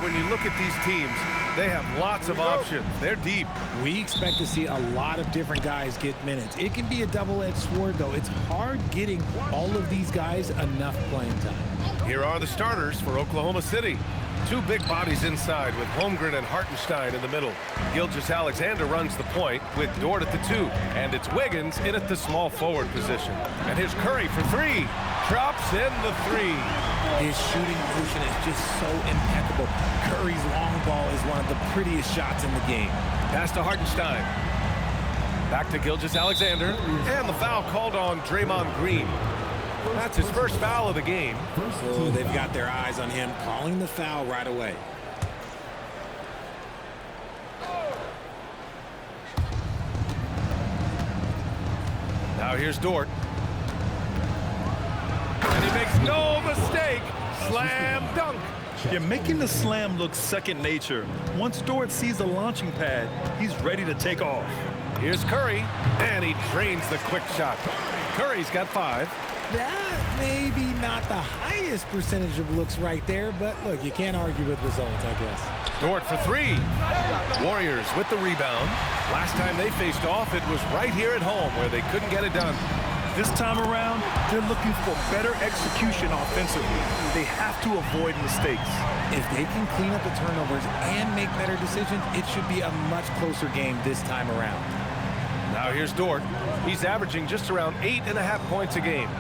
When you look at these teams, they have lots of options. They're deep. We expect to see a lot of different guys get minutes. It can be a double-edged sword, though. It's hard getting all of these guys enough playing time. Here are the starters for Oklahoma City. Two big bodies inside with Holmgren and Hartenstein in the middle. Gilgeous-Alexander runs the point with Dort at the 2. And it's Wiggins in at the small forward position. And here's Curry for 3. Drops in the 3. His shooting motion is just so impeccable. Curry's long ball is one of the prettiest shots in the game. Pass to Hartenstein. Back to Gilgeous-Alexander. And the foul called on Draymond Green. That's his first foul of the game. Oh, they've got their eyes on him, calling the foul right away. Now here's Dort. And he makes no mistake. Slam dunk. You're making the slam look second nature. Once Dort sees the launching pad, he's ready to take off. Here's Curry, and he drains the quick shot. Curry's got 5. That may be not the highest percentage of looks right there, but look, you can't argue with results, I guess. Dort for 3. Warriors with the rebound. Last time they faced off, it was right here at home where they couldn't get it done. This time around, they're looking for better execution offensively. They have to avoid mistakes. If they can clean up the turnovers and make better decisions, it should be a much closer game this time around. Now here's Dort. He's averaging just around 8.5 points a game.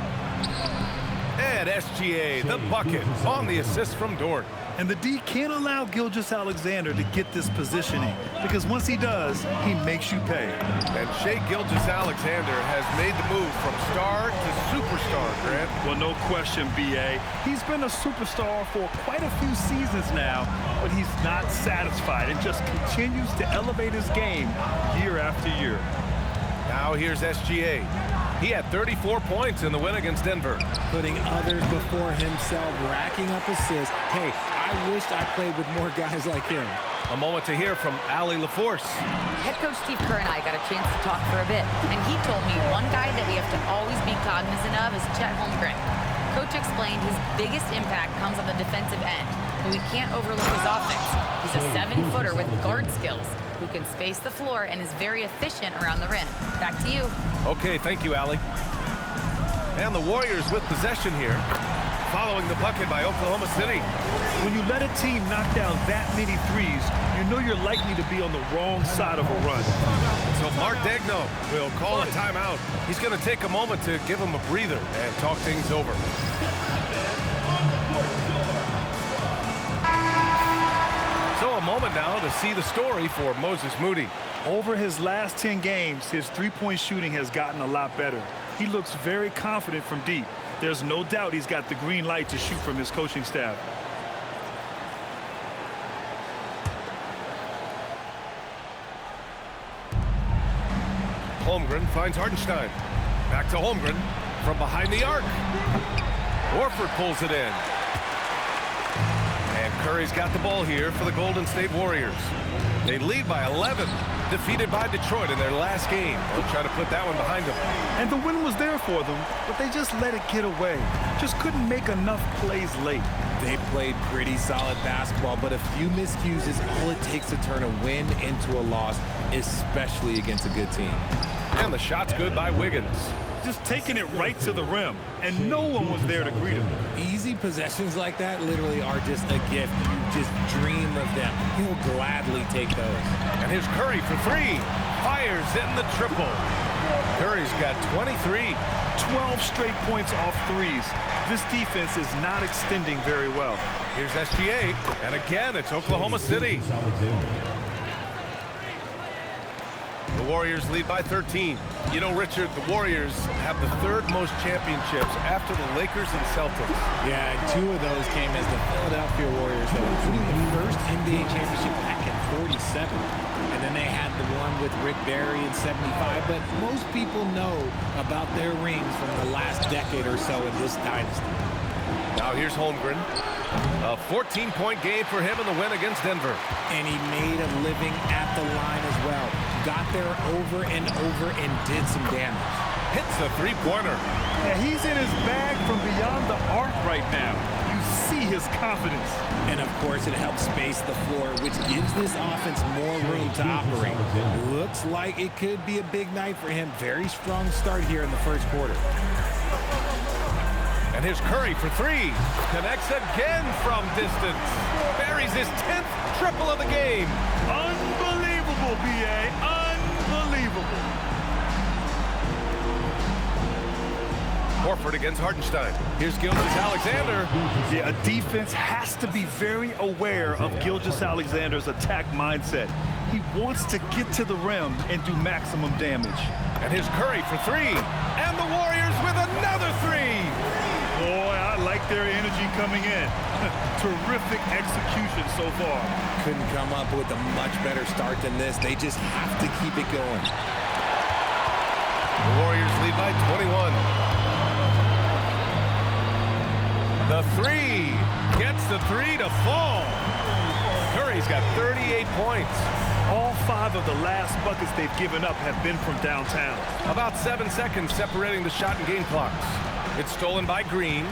And SGA, the bucket, on the assist from Dort. And the D can't allow Gilgeous-Alexander to get this positioning, because once he does, he makes you pay. And Shai Gilgeous-Alexander has made the move from star to superstar, Grant. Well, no question, B.A. He's been a superstar for quite a few seasons now, but he's not satisfied and just continues to elevate his game year after year. Now here's SGA. He had 34 points in the win against Denver. Putting others before himself, racking up assists. Hey, I wished I played with more guys like him. A moment to hear from Allie LaForce. Head coach Steve Kerr and I got a chance to talk for a bit, and he told me one guy that we have to always be cognizant of is Chet Holmgren. Coach explained his biggest impact comes on the defensive end, but we can't overlook his offense. He's a 7-footer with guard skills who can space the floor and is very efficient around the rim. Back to you. Okay, thank you, Allie. And the Warriors with possession here, following the bucket by Oklahoma City. When you let a team knock down that many threes, you know you're likely to be on the wrong side of a run. So Mark Daigneault will call a timeout. He's going to take a moment to give him a breather and talk things over. So a moment now to see the story for Moses Moody. Over his last 10 games, his three-point shooting has gotten a lot better. He looks very confident from deep. There's no doubt he's got the green light to shoot from his coaching staff. Holmgren finds Hartenstein. Back to Holmgren from behind the arc. Horford pulls it in. And Curry's got the ball here for the Golden State Warriors. They lead by 11, defeated by Detroit in their last game. They'll try to put that one behind them. And the win was there for them, but they just let it get away. Just couldn't make enough plays late. They played pretty solid basketball, but a few miscues is all it takes to turn a win into a loss, especially against a good team. And the shot's good by Wiggins. Just taking it right to the rim, and no one was there to greet him. Easy possessions like that literally are just a gift. You just dream of them. He'll gladly take those. And here's Curry for 3. Fires in the triple. Curry's got 23. 12 straight points off threes. This defense is not extending very well. Here's SGA, and again, it's Oklahoma City. The Warriors lead by 13. You know, Richard, the Warriors have the 3rd most championships after the Lakers and Celtics. Yeah, and 2 of those came as the Philadelphia Warriors, though, including the first NBA championship back in 47. And then they had the one with Rick Barry in 75. But most people know about their rings from the last decade or so in this dynasty. Now here's Holmgren. A 14-point game for him in the win against Denver. And he made a living at the line as well. Got there over and over and did some damage. Hits a 3-pointer. Yeah, he's in his bag from beyond the arc right now. You see his confidence. And, of course, it helps space the floor, which gives this offense more room to operate. Looks like it could be a big night for him. Very strong start here in the first quarter. And here's Curry for three. Connects again from distance. Buries his 10th triple of the game. Unbelievable, B.A. Unbelievable. Horford against Hartenstein. Here's Gilgeous-Alexander. Yeah, a defense has to be very aware of Gilgeous-Alexander's attack mindset. He wants to get to the rim and do maximum damage. And here's Curry for three. And the Warriors with another three. Boy, I like their energy coming in. Terrific execution so far. Couldn't come up with a much better start than this. They just have to keep it going. The Warriors lead by 21. The three. Gets the three to fall. Curry's got 38 points. All 5 of the last buckets they've given up have been from downtown. About 7 seconds separating the shot and game clocks. It's stolen by Green.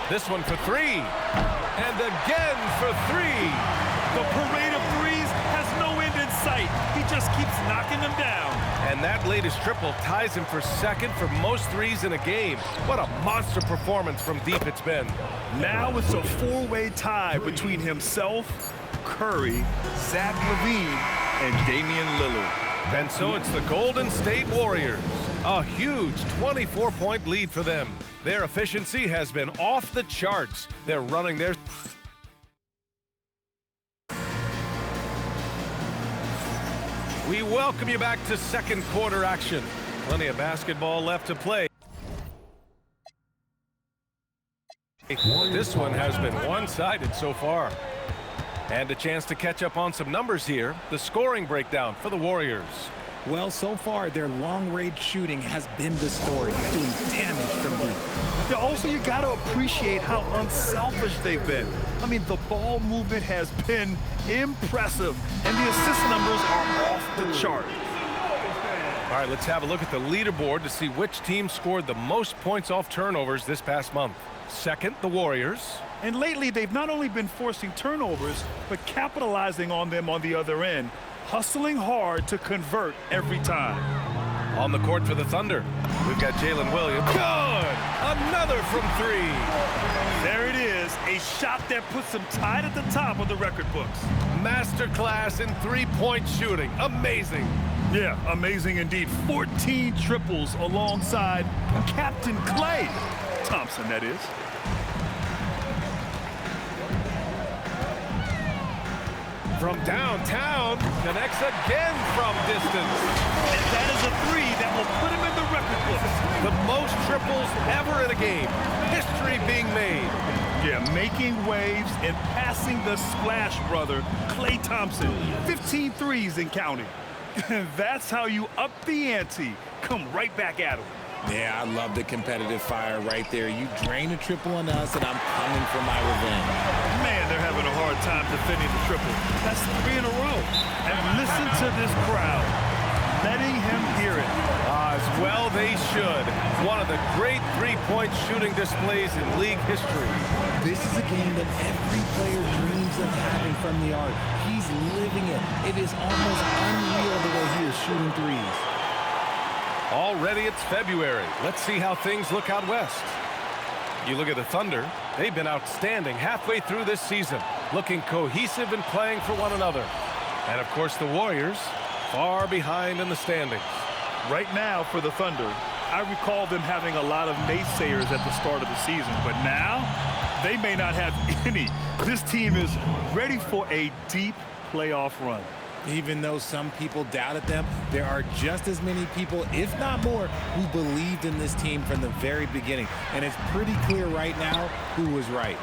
This one for three. And again for three. The parade of threes has no end in sight. He just keeps knocking them down. And that latest triple ties him for second for most threes in a game. What a monster performance from deep it's been. Now it's a 4-way tie between himself, Curry, Zach LaVine, and Damian Lillard. And so it's the Golden State Warriors. A huge 24-point lead for them. Their efficiency has been off the charts. They're running their... We welcome you back to second quarter action. Plenty of basketball left to play. This one has been one-sided so far. And a chance to catch up on some numbers here. The scoring breakdown for the Warriors. Well, so far, their long-range shooting has been the story, doing damage from deep. Yeah, also, you got to appreciate how unselfish they've been. I mean, the ball movement has been impressive, and the assist numbers are off the chart. All right, let's have a look at the leaderboard to see which team scored the most points off turnovers this past month. Second, the Warriors. And lately, they've not only been forcing turnovers, but capitalizing on them on the other end, hustling hard to convert every time. On the court for the Thunder, we've got Jalen Williams. Good! Another from three. There it is, a shot that puts them tied at the top of the record books. Masterclass in three-point shooting. Amazing. Yeah, amazing indeed. 14 triples alongside Captain Klay Thompson, that is. From downtown, connects again from distance. And that is a three that will put him in the record books. The most triples ever in a game. History being made. Yeah, making waves and passing the splash brother, Klay Thompson. 15 threes and counting. That's how you up the ante. Come right back at him. Yeah, I love the competitive fire right there. You drain a triple on us, and I'm coming for my revenge. Man, they're having a hard time defending the triple. That's 3 in a row. And listen to this crowd, letting him hear it. As well they should. One of the great three-point shooting displays in league history. This is a game that every player dreams of having from the arc. He's living it. It is almost unreal the way he is shooting threes. Already it's February. Let's see how things look out west. You look at the Thunder. They've been outstanding halfway through this season, looking cohesive and playing for one another. And, of course, the Warriors far behind in the standings. Right now for the Thunder, I recall them having a lot of naysayers at the start of the season, but now they may not have any. This team is ready for a deep playoff run. Even though some people doubted them, there are just as many people, if not more, who believed in this team from the very beginning. And it's pretty clear right now who was right.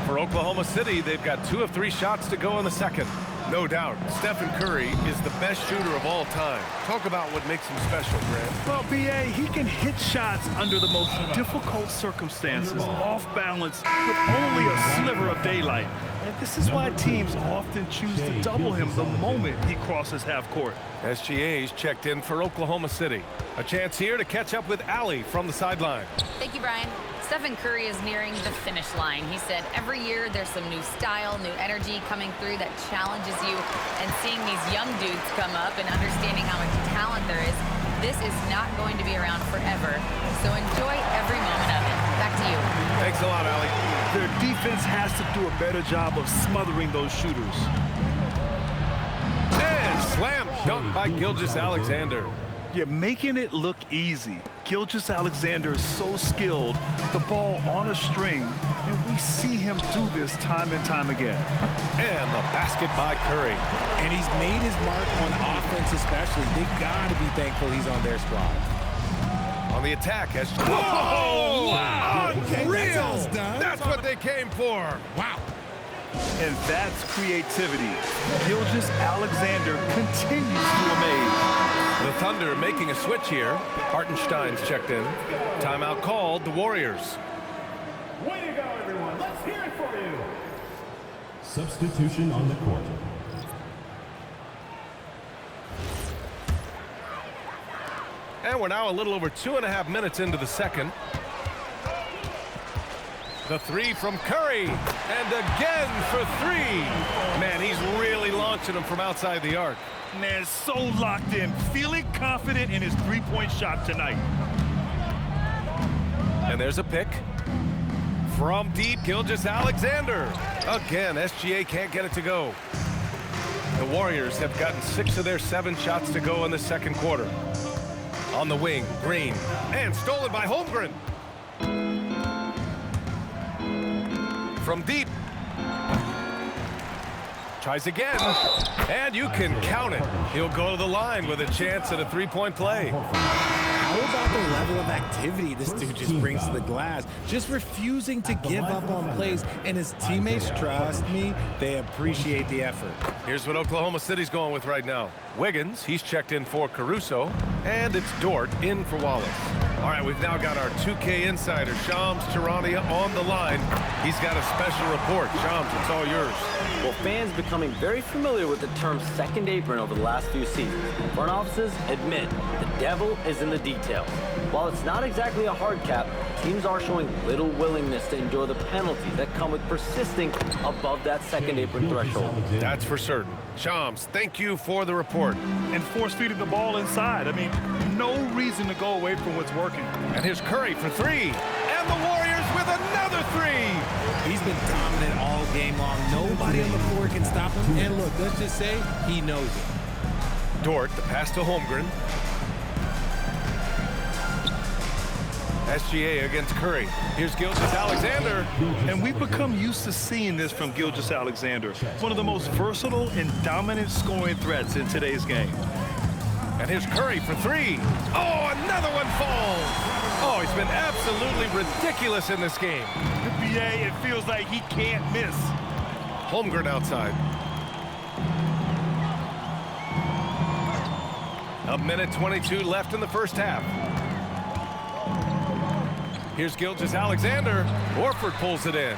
For Oklahoma City, they've got 2 of 3 shots to go in the second. No doubt, Stephen Curry is the best shooter of all time. Talk about what makes him special, Grant. Well, B.A., he can hit shots under the most difficult circumstances, off balance, with only a sliver of daylight. And this is why teams often choose to double him the moment he crosses half court. SGA's checked in for Oklahoma City. A chance here to catch up with Allie from the sideline. Thank you, Brian. Stephen Curry is nearing the finish line. He said every year there's some new style, new energy coming through that challenges you. And seeing these young dudes come up and understanding how much talent there is, this is not going to be around forever. So enjoy every moment of it. Back to you. Thanks a lot, Allie. Their defense has to do a better job of smothering those shooters. And slam dunk by Gilgeous-Alexander. Yeah, making it look easy. Gilgeous-Alexander is so skilled, the ball on a string, and we see him do this time and time again. And the basket by Curry. And he's made his mark on offense especially. They got to be thankful he's on their squad. On the attack, SGA. Oh, wow. Unreal! That's what they came for. Wow. And that's creativity. Gilgeous-Alexander continues to amaze. The Thunder making a switch here. Hartenstein's checked in. Timeout called, the Warriors. Way to go, everyone. Let's hear it for you. Substitution on the court. And we're now a little over 2.5 minutes into the second. The three from Curry. And again for three. Man, he's really launching them from outside the arc. Man, so locked in, feeling confident in his three-point shot tonight. And there's a pick. From deep, Gilgeous-Alexander. Again, SGA can't get it to go. The Warriors have gotten 6 of their 7 shots to go in the second quarter. On the wing, Green. And stolen by Holmgren. From deep. Tries again. And you can count it. He'll go to the line with a chance at a three-point play. How about the level of activity this dude just brings to the glass? Just refusing to give up on plays. And his teammates, trust me, they appreciate the effort. Here's what Oklahoma City's going with right now. Wiggins, he's checked in for Caruso. And it's Dort in for Wallace. All right, we've now got our 2K insider, Shams Charania, on the line. He's got a special report. Shams, it's all yours. Well, fans becoming very familiar with the term second apron over the last few seasons. Front offices admit the devil is in the details. While it's not exactly a hard cap, teams are showing little willingness to endure the penalties that come with persisting above that second apron threshold. That's for certain. Shams, thank you for the report. And force-feeding the ball inside. I mean, no reason to go away from what's working. And here's Curry for three. And the Warriors with another three. He's been dominant all game long. Nobody on the floor can stop him. And look, let's just say he knows it. Dort, the pass to Holmgren. SGA against Curry. Here's Gilgeous-Alexander. And we've become used to seeing this from Gilgeous-Alexander, one of the most versatile and dominant scoring threats in today's game. And here's Curry for three. Oh, another one falls. Oh, he's been absolutely ridiculous in this game. The BA, it feels like he can't miss. Holmgren outside. A minute 22 left in the first half. Here's Gilgeous-Alexander. Horford pulls it in.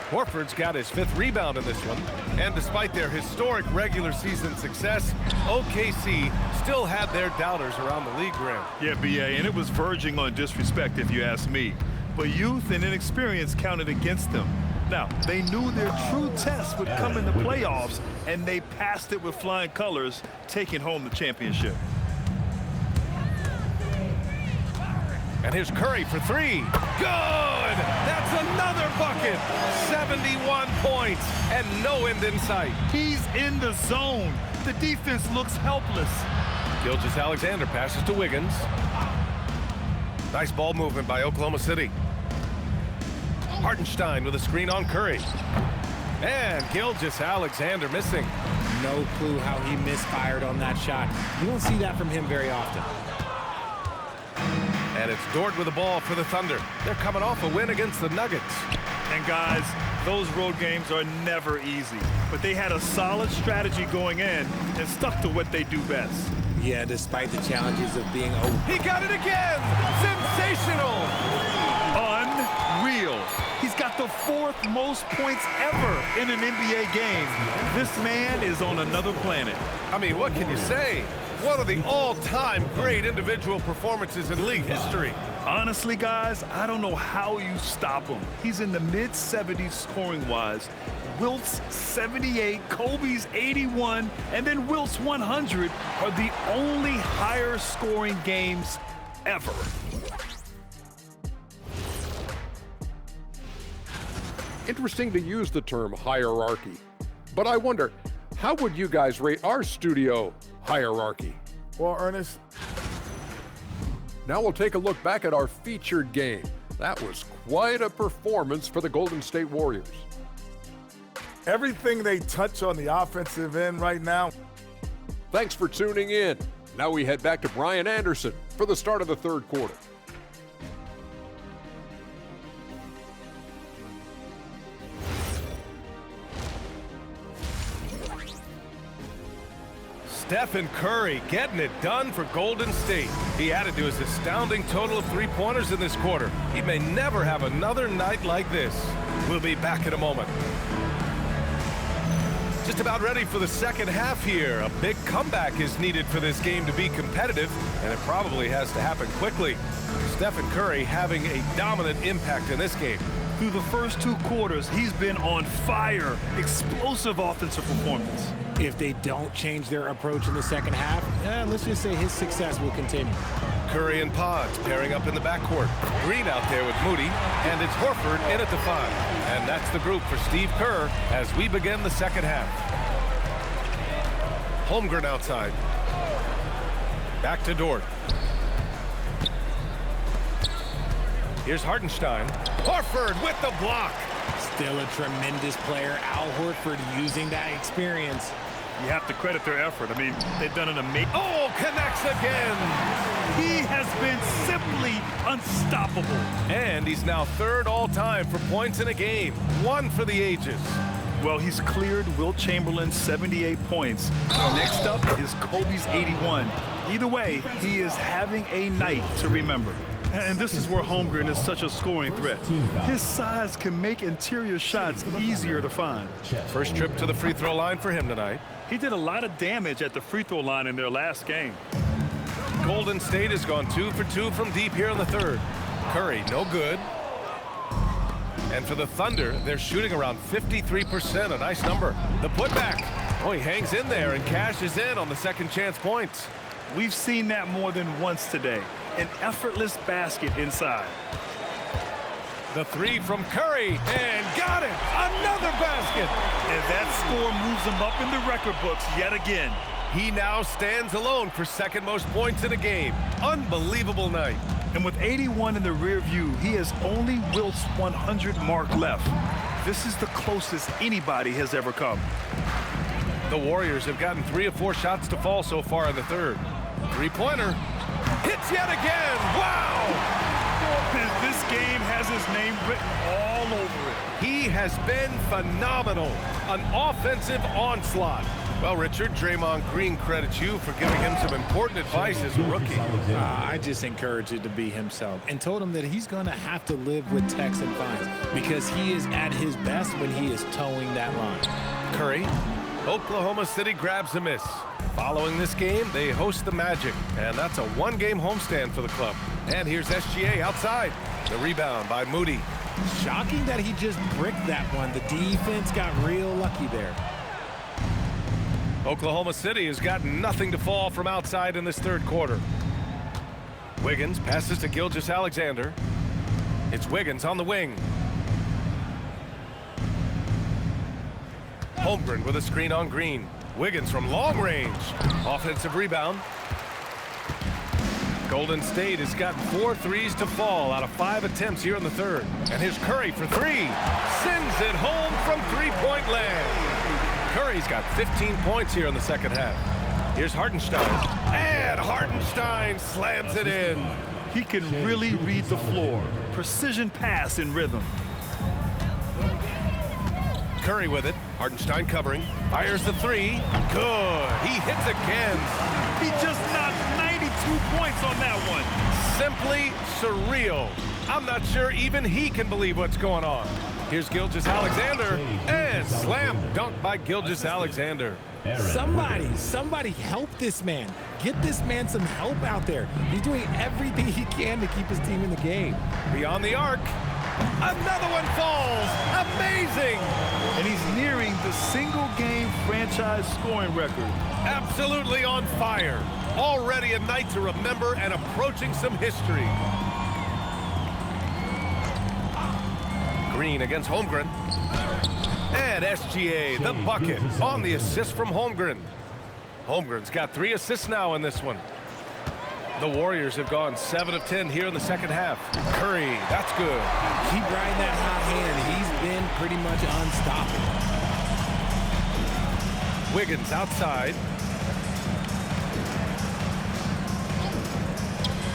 Horford's got his 5th rebound in this one. And despite their historic regular season success, OKC still had their doubters around the league, Graham. Yeah, BA, and it was verging on disrespect if you ask me. But youth and inexperience counted against them. Now, they knew their true test would come in the playoffs, and they passed it with flying colors, taking home the championship. And here's Curry for three. Good! That's another bucket. 71 points and no end in sight. He's in the zone. The defense looks helpless. Gilgeous-Alexander passes to Wiggins. Nice ball movement by Oklahoma City. Hartenstein with a screen on Curry. And Gilgeous-Alexander missing. No clue how he misfired on that shot. You don't see that from him very often. And it's Dort with the ball for the Thunder. They're coming off a win against the Nuggets. And guys, those road games are never easy. But they had a solid strategy going in and stuck to what they do best. Yeah, despite the challenges of being He got it again! Sensational! Unreal. He's got the 4th most points ever in an NBA game. This man is on another planet. I mean, what can you say? One of the all-time great individual performances in league history. Honestly, guys, I don't know how you stop him. He's in the mid-70s scoring-wise. Wilt's 78, Kobe's 81, and then Wilt's 100 are the only higher scoring games ever. Interesting to use the term hierarchy, but I wonder, how would you guys rate our studio hierarchy? Well, Ernest, Now we'll take a look back at our featured game. That was quite a performance for the Golden State Warriors. everything they touch on the offensive end right now. Thanks for tuning in. Now we head back to Brian Anderson for the start of the third quarter. Stephen Curry getting it done for Golden State. He added to his astounding total of three-pointers in this quarter. He may never have another night like this. We'll be back in a moment. Just about ready for the second half here. A big comeback is needed for this game to be competitive, and it probably has to happen quickly. Stephen Curry having a dominant impact in this game. Through the first 2 quarters, he's been on fire. Explosive offensive performance. If they don't change their approach in the second half, let's just say his success will continue. Curry and Pods pairing up in the backcourt. Green out there with Moody, and it's Horford in at the 5. And that's the group for Steve Kerr as we begin the second half. Holmgren outside. Back to Dort. Here's Hartenstein. Horford with the block. Still a tremendous player. Al Horford using that experience. You have to credit their effort. I mean, they've done an amazing... Oh, connects again. He has been simply unstoppable. And he's now 3rd all-time for points in a game. 1 for the ages. Well, he's cleared Wilt Chamberlain's 78 points. Next up is Kobe's 81. Either way, he is having a night to remember. And this is where Holmgren is such a scoring threat. His size can make interior shots easier to find. First trip to the free throw line for him tonight. He did a lot of damage at the free throw line in their last game. Golden State has gone 2 for 2 from deep here in the 3rd. Curry, no good. And for the Thunder, they're shooting around 53%, a nice number. The putback. Oh, he hangs in there and cashes in on the second chance points. We've seen that more than once today. An effortless basket inside. The 3 from Curry, and got it! Another basket! And that score moves him up in the record books yet again. He now stands alone for 2nd most points in a game. Unbelievable night. And with 81 in the rear view, he has only Wilt's 100 mark left. This is the closest anybody has ever come. The Warriors have gotten 3 of 4 shots to fall so far in the 3rd. Three-pointer. Hits yet again. Wow! This game has his name written all over it. He has been phenomenal. An offensive onslaught. Well, Richard, Draymond Green credits you for giving him some important advice as a rookie. I just encouraged him to be himself and told him that he's going to have to live with Tex and Fines because he is at his best when he is towing that line. Curry, Oklahoma City grabs a miss. Following this game, they host the Magic, and that's a 1-game homestand for the club. And here's SGA outside. The rebound by Moody. Shocking that he just bricked that one. The defense got real lucky there. Oklahoma City has gotten nothing to fall from outside in this 3rd quarter. Wiggins passes to Gilgeous-Alexander. It's Wiggins on the wing. Holmgren with a screen on Green. Wiggins from long range. Offensive rebound. Golden State has gotten 4 threes to fall out of 5 attempts here in the 3rd. And here's Curry for 3. Sends it home from 3-point land. Curry's got 15 points here in the 2nd half. Here's Hartenstein. And Hartenstein slams it in. He can really read the floor. Precision pass in rhythm. Curry with it. Hartenstein covering. Fires the three. Good. He hits again. He just knocked 92 points on that one. Simply surreal. I'm not sure even he can believe what's going on. Here's Gilgeous-Alexander, and slam dunk by Gilgeous-Alexander. Somebody help this man. Get this man some help out there. He's doing everything he can to keep his team in the game. Beyond the arc. Another one falls. Amazing. And he's nearing the single-game franchise scoring record. Absolutely on fire. Already a night to remember and approaching some history. Green against Holmgren. And SGA, the bucket, on the assist from Holmgren. Holmgren's got 3 assists now in this one. The Warriors have gone 7 of 10 here in the second half. Curry, that's good. Keep riding that hot hand. He's been pretty much unstoppable. Wiggins outside.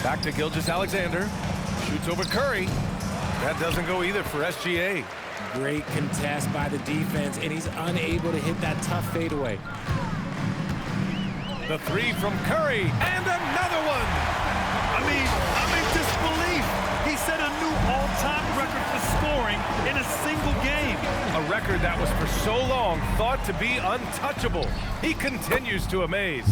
Back to Gilgeous-Alexander. Shoots over Curry. That doesn't go either for SGA. Great contest by the defense, and he's unable to hit that tough fadeaway. The three from Curry, and another one! I'm in disbelief. He set a new all-time record for scoring in a single game. A record that was for so long thought to be untouchable. He continues to amaze.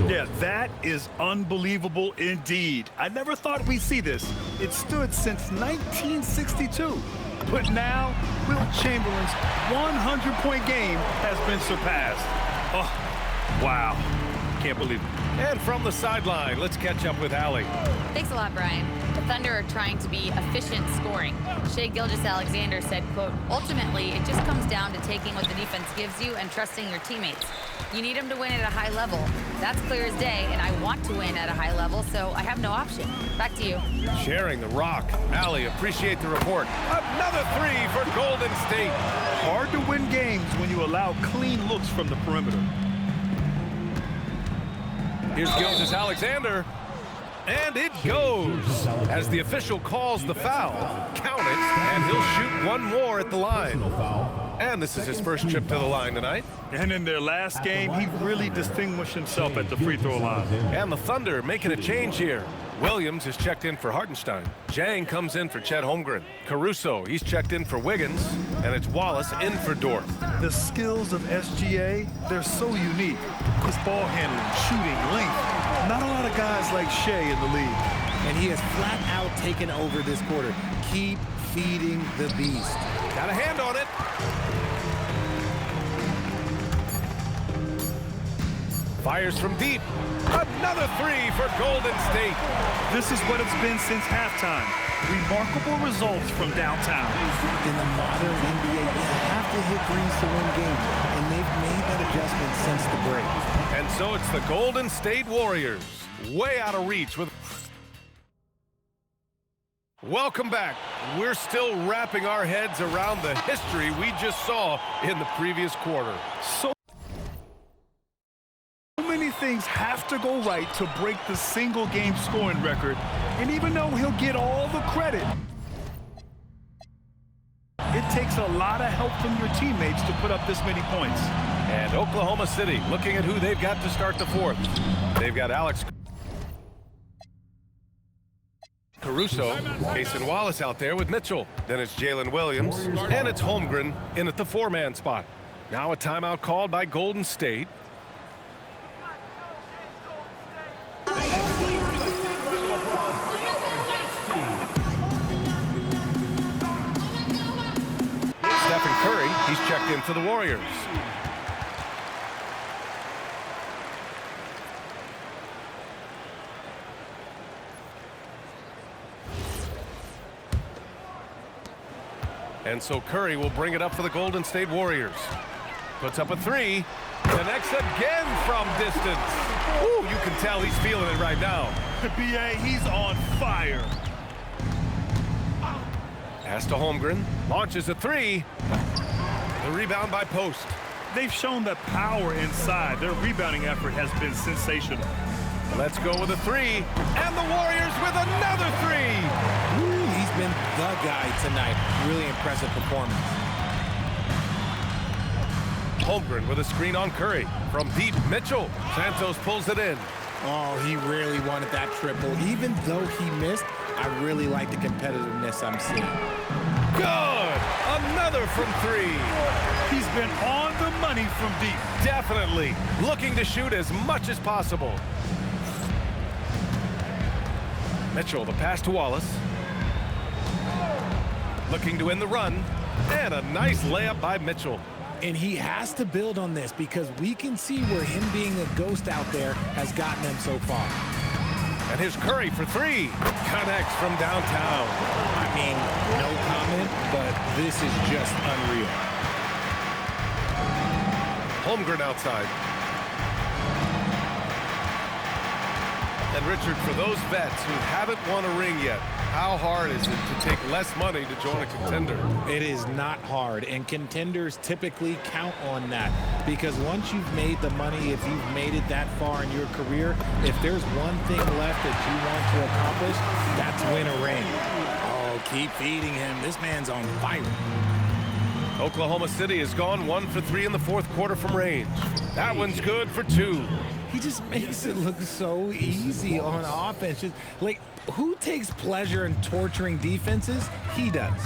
Yeah, that is unbelievable indeed. I never thought we'd see this. It stood since 1962. But now, Wilt Chamberlain's 100-point game has been surpassed. Oh, wow. Can't believe it. And from the sideline, let's catch up with Allie. Thanks a lot, Brian. The Thunder are trying to be efficient scoring. Shai Gilgeous-Alexander said, quote, ultimately, it just comes down to taking what the defense gives you and trusting your teammates. You need them to win at a high level. That's clear as day, and I want to win at a high level, so I have no option. Back to you. Sharing the rock. Allie, appreciate the report. Another three for Golden State. Hard to win games when you allow clean looks from the perimeter. Here's Gilgeous-Alexander, and it goes. As the official calls the foul, count it, and he'll shoot one more at the line. And this is his first trip to the line tonight. And in their last game, he really distinguished himself at the free throw line. And the Thunder making a change here. Williams is checked in for Hartenstein. Jang comes in for Chet Holmgren. Caruso, he's checked in for Wiggins. And it's Wallace in for Dort. The skills of SGA, they're so unique. His ball handling, shooting, length. Not a lot of guys like Shai in the league. And he has flat out taken over this quarter. Keep feeding the beast. Got a hand on it. Fires from deep. Another three for Golden State. This is what it's been since halftime. Remarkable results from downtown. In the modern NBA, you have to hit threes to win games, and they've made that adjustment since the break. And so it's the Golden State Warriors, way out of reach with... Welcome back. We're still wrapping our heads around the history we just saw in the previous quarter. So many things have to go right to break the single game scoring record, and even though he'll get all the credit, it takes a lot of help from your teammates to put up this many points. And Oklahoma City looking at who they've got to start the fourth. They've got Alex Caruso, Cason Wallace out there with Mitchell. Then it's Jalen Williams, and it's Holmgren in at the four-man spot. Now a timeout called by Golden State. Stephen Curry, he's checked in for the Warriors. And so Curry will bring it up for the Golden State Warriors. Puts up a three. Connects again from distance. Ooh, you can tell he's feeling it right now. BA, he's on fire. Pass to Holmgren. Launches a three. The rebound by Post. They've shown that power inside. Their rebounding effort has been sensational. Let's go with a three. And the Warriors with another three. Ooh, he's been the guy tonight. Really impressive performance. Holmgren with a screen on Curry. From deep, Mitchell. Santos pulls it in. Oh, he really wanted that triple. Even though he missed, I really like the competitiveness I'm seeing. Good! Another from three. He's been on the money from deep. Definitely. Looking to shoot as much as possible. Mitchell, the pass to Wallace. Looking to win the run. And a nice layup by Mitchell. And he has to build on this because we can see where him being a ghost out there has gotten him so far. And here's Curry for three. Connects from downtown. I mean, no comment, but this is just unreal. Holmgren outside. And Richard, for those vets who haven't won a ring yet, how hard is it to take less money to join a contender? It is not hard, and contenders typically count on that because once you've made the money, if you've made it that far in your career, if there's one thing left that you want to accomplish, that's win a ring. Oh, keep feeding him. This man's on fire. Oklahoma City has gone 1 for 3 in the fourth quarter from range. That one's good for 2. He just makes it look so easy on offense. Just, like, who takes pleasure in torturing defenses? He does.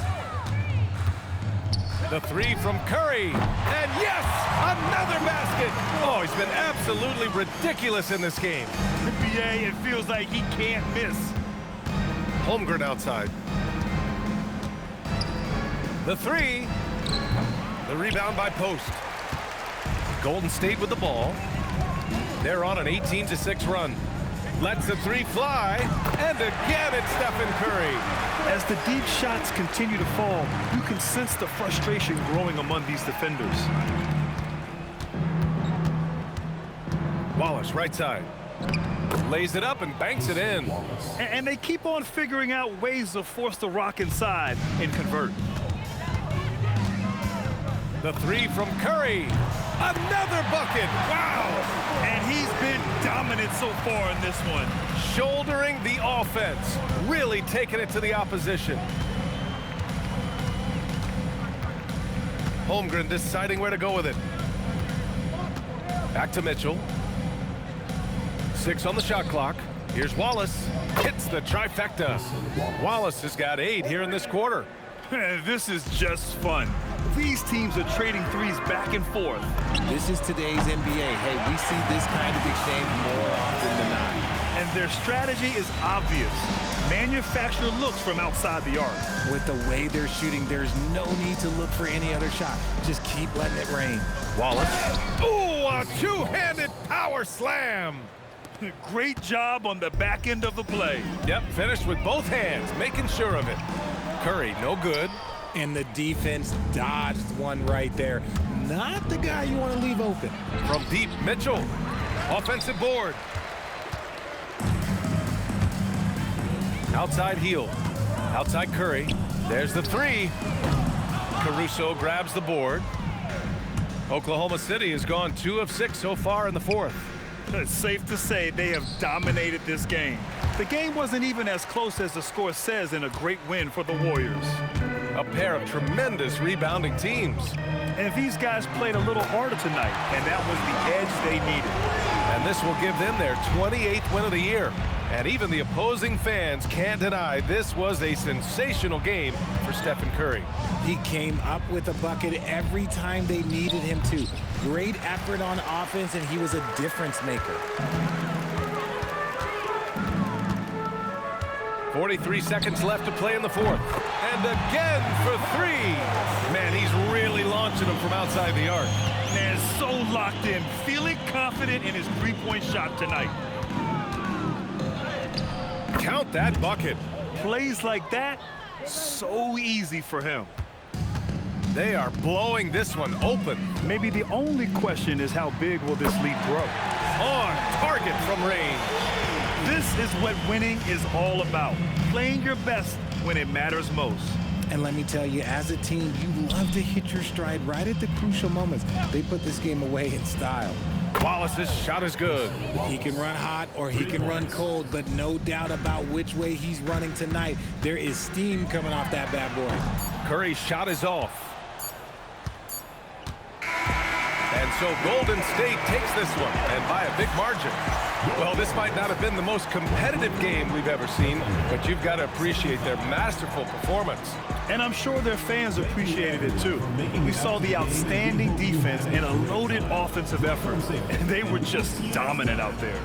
The three from Curry. And yes, another basket. Oh, he's been absolutely ridiculous in this game. NBA, it feels like he can't miss. Holmgren outside. The three. The rebound by Post. Golden State with the ball. They're on an 18-6 run. Lets the three fly. And again, it's Stephen Curry. As the deep shots continue to fall, you can sense the frustration growing among these defenders. Wallace, right side. Lays it up and banks it in. And they keep on figuring out ways to force the rock inside and convert. The three from Curry. Another bucket. Wow. And he's been dominant so far in this one. Shouldering the offense. Really taking it to the opposition. Holmgren deciding where to go with it. Back to Mitchell. 6 on the shot clock. Here's Wallace. Hits the trifecta. Wallace has got 8 here in this quarter. This is just fun. These teams are trading threes back and forth. This is today's NBA. Hey, we see this kind of exchange more often than not. And their strategy is obvious. Manufacture looks from outside the arc. With the way they're shooting, there's no need to look for any other shot. Just keep letting it rain. Wallace. Ooh, a two-handed power slam. Great job on the back end of the play. Yep, finished with both hands, making sure of it. Curry, no good. And the defense dodged one right there. Not the guy you want to leave open. From deep, Mitchell. Offensive board. Outside heel. Outside Curry. There's the three. Caruso grabs the board. Oklahoma City has gone 2 of 6 so far in the fourth. It's safe to say they have dominated this game. The game wasn't even as close as the score says in a great win for the Warriors. A pair of tremendous rebounding teams. And these guys played a little harder tonight, and that was the edge they needed. And this will give them their 28th win of the year. And even the opposing fans can't deny this was a sensational game for Stephen Curry. He came up with a bucket every time they needed him to. Great effort on offense, and he was a difference maker. 43 seconds left to play in the fourth. And again for 3. Man, he's really launching them from outside the arc. Man, so locked in, feeling confident in his three-point shot tonight. Count that bucket. Plays like that, so easy for him. They are blowing this one open. Maybe the only question is how big will this lead grow? On target from range. This is what winning is all about. Playing your best when it matters most. And let me tell you, as a team, you love to hit your stride right at the crucial moments. They put this game away in style. Wallace's shot is good. He can run hot or he can run cold, but no doubt about which way he's running tonight. There is steam coming off that bad boy. Curry's shot is off. And so Golden State takes this one, and by a big margin. Well, this might not have been the most competitive game we've ever seen, but you've got to appreciate their masterful performance. And I'm sure their fans appreciated it too. We saw the outstanding defense and a loaded offensive effort, and they were just dominant out there.